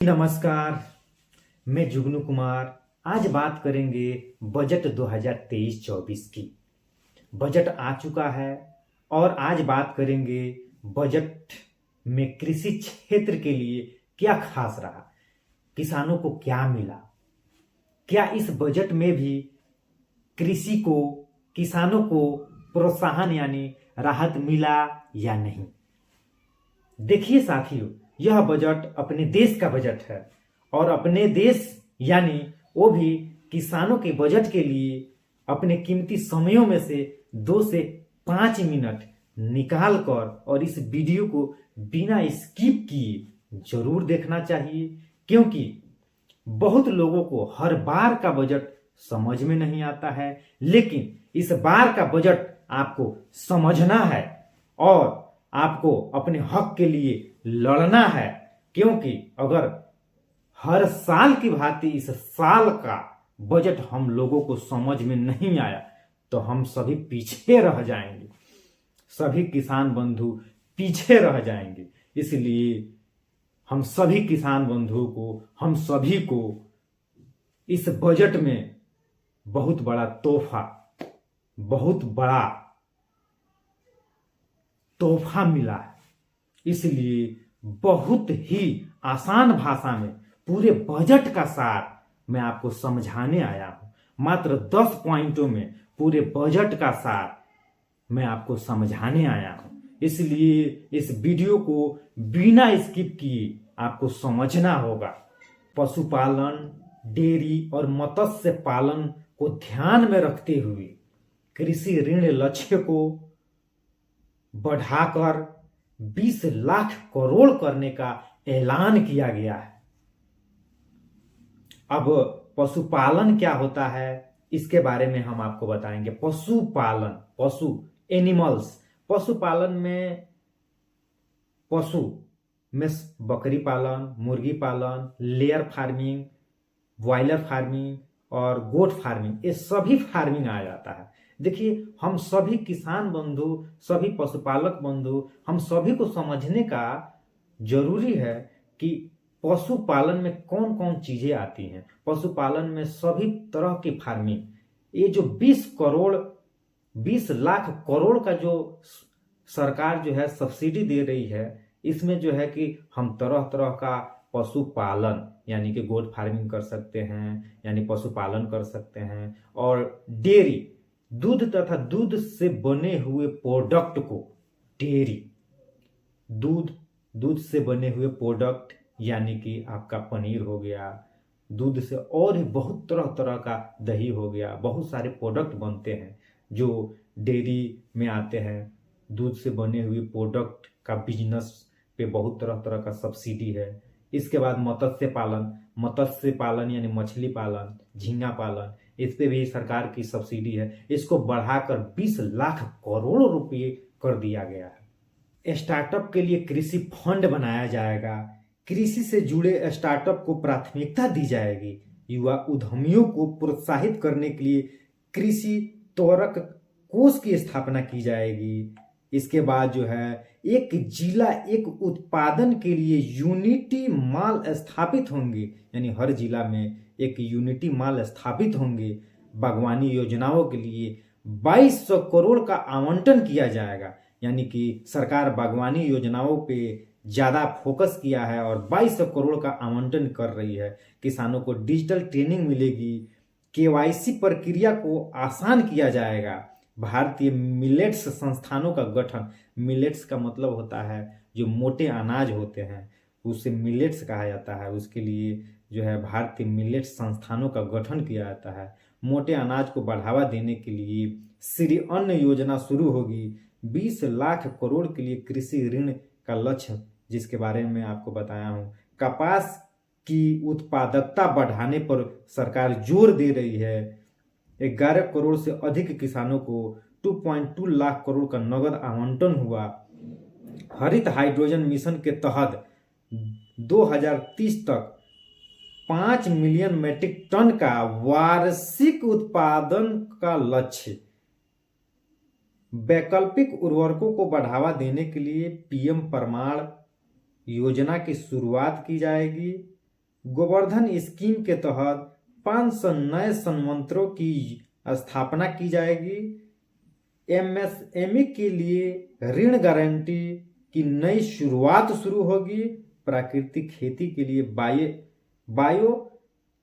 नमस्कार, मैं जुगनू कुमार। आज बात करेंगे बजट 2023-24 की। बजट आ चुका है और आज बात करेंगे बजट में कृषि क्षेत्र के लिए क्या खास रहा, किसानों को क्या मिला, क्या इस बजट में भी कृषि को, किसानों को प्रोत्साहन यानी राहत मिला या नहीं। देखिए साथियों, यह बजट अपने देश का बजट है और अपने देश यानी वो भी किसानों के बजट के लिए अपने कीमती समयों में से 2 से 5 मिनट निकाल कर और इस वीडियो को बिना स्किप किए जरूर देखना चाहिए, क्योंकि बहुत लोगों को हर बार का बजट समझ में नहीं आता है, लेकिन इस बार का बजट आपको समझना है और आपको अपने हक के लिए लड़ना है। क्योंकि अगर हर साल की भांति इस साल का बजट हम लोगों को समझ में नहीं आया तो हम सभी पीछे रह जाएंगे, सभी किसान बंधु पीछे रह जाएंगे। इसलिए हम सभी किसान बंधुओं को, हम सभी को इस बजट में बहुत बड़ा तोहफा, बहुत बड़ा तोहफा मिला है। इसलिए बहुत ही आसान भाषा में पूरे बजट का सार मैं आपको समझाने आया हूं। मात्र 10 पॉइंटों में पूरे बजट का सार मैं आपको समझाने आया हूं। इसलिए इस वीडियो को बिना स्किप किए आपको समझना होगा। पशुपालन, डेयरी और मत्स्य पालन को ध्यान में रखते हुए कृषि ऋण लक्ष्य को बढ़ाकर 20 लाख करोड़ करने का ऐलान किया गया है। अब पशुपालन क्या होता है इसके बारे में हम आपको बताएंगे। पशुपालन, पशु एनिमल्स, पशुपालन में पशु में बकरी पालन, मुर्गी पालन, लेयर फार्मिंग, ब्रॉयलर फार्मिंग और गोट फार्मिंग, ये सभी फार्मिंग आ जाता है। देखिए, हम सभी किसान बंधु, सभी पशुपालक बंधु, हम सभी को समझने का जरूरी है कि पशुपालन में कौन कौन चीजें आती हैं। पशुपालन में सभी तरह की फार्मिंग, ये जो 20 लाख करोड़ का जो सरकार जो है सब्सिडी दे रही है, इसमें जो है कि हम तरह तरह का पशुपालन यानी कि गोट फार्मिंग कर सकते हैं, यानी पशुपालन कर सकते हैं। और डेयरी, दूध तथा दूध से बने हुए प्रोडक्ट को, डेयरी दूध से बने हुए प्रोडक्ट यानी कि आपका पनीर हो गया, दूध से और भी बहुत तरह तरह का दही हो गया, बहुत सारे प्रोडक्ट बनते हैं जो डेयरी में आते हैं। दूध से बने हुए प्रोडक्ट का बिजनेस पे बहुत तरह तरह का सब्सिडी है। इसके बाद मत्स्य पालन यानी मछली पालन, झींगा पालन, इस पे भी सरकार की सब्सिडी है। इसको बढ़ाकर 20 लाख करोड़ रुपए कर दिया गया है। स्टार्टअप के लिए कृषि फंड बनाया जाएगा। कृषि से जुड़े स्टार्टअप को प्राथमिकता दी जाएगी। युवा उद्यमियों को प्रोत्साहित करने के लिए कृषि त्वरक कोष की स्थापना की जाएगी। इसके बाद जो है एक जिला एक उत्पादन के लिए यूनिटी मॉल स्थापित होंगे, यानी हर जिला में एक यूनिटी मॉल स्थापित होंगे। बागवानी योजनाओं के लिए 2200 करोड़ का आवंटन किया जाएगा, यानी कि सरकार बागवानी योजनाओं पे ज्यादा फोकस किया है और 2200 करोड़ का आवंटन कर रही है। किसानों को डिजिटल ट्रेनिंग मिलेगी। केवाईसी प्रक्रिया को आसान किया जाएगा। भारतीय मिलेट्स संस्थानों का गठन, मिलेट्स का मतलब होता है जो मोटे अनाज होते हैं, उसे मिलेट्स कहा जाता है। उसके लिए जो है भारतीय मिलेट्स संस्थानों का गठन किया जाता है। मोटे अनाज को बढ़ावा देने के लिए श्री अन्न योजना शुरू होगी। 20 लाख करोड़ के लिए कृषि ऋण का लक्ष्य, जिसके बारे में आपको बताया हूं। कपास की उत्पादकता बढ़ाने पर सरकार जोर दे रही है। 11 करोड़ से अधिक किसानों को 2.2 लाख करोड़ का नगद आवंटन हुआ। हरित हाइड्रोजन मिशन के तहत 2030 तक 5 मिलियन मीट्रिक टन का वार्षिक उत्पादन का लक्ष्य। वैकल्पिक उर्वरकों को बढ़ावा देने के लिए पीएम प्रमाण योजना की शुरुआत की जाएगी। गोवर्धन स्कीम के तहत 500 नए संयंत्रों की स्थापना की जाएगी। एमएसएमई के लिए ऋण गारंटी की नई शुरुआत शुरू होगी। प्राकृतिक खेती के लिए बायो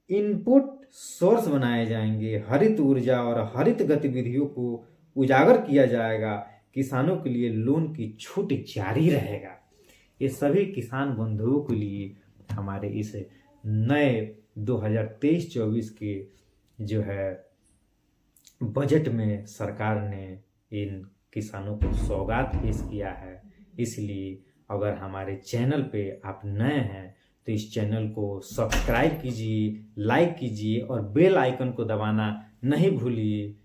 इनपुट सोर्स बनाए जाएंगे। हरित ऊर्जा और हरित गतिविधियों को उजागर किया जाएगा। किसानों के लिए लोन की छूट जारी रहेगा। ये सभी किसान बंधुओं के लिए हमारे इस नए 2023-24 के जो है बजट में सरकार ने इन किसानों को सौगात पेश किया है। इसलिए अगर हमारे चैनल पे आप नए हैं तो इस चैनल को सब्सक्राइब कीजिए, लाइक कीजिए और बेल आइकन को दबाना नहीं भूलिए।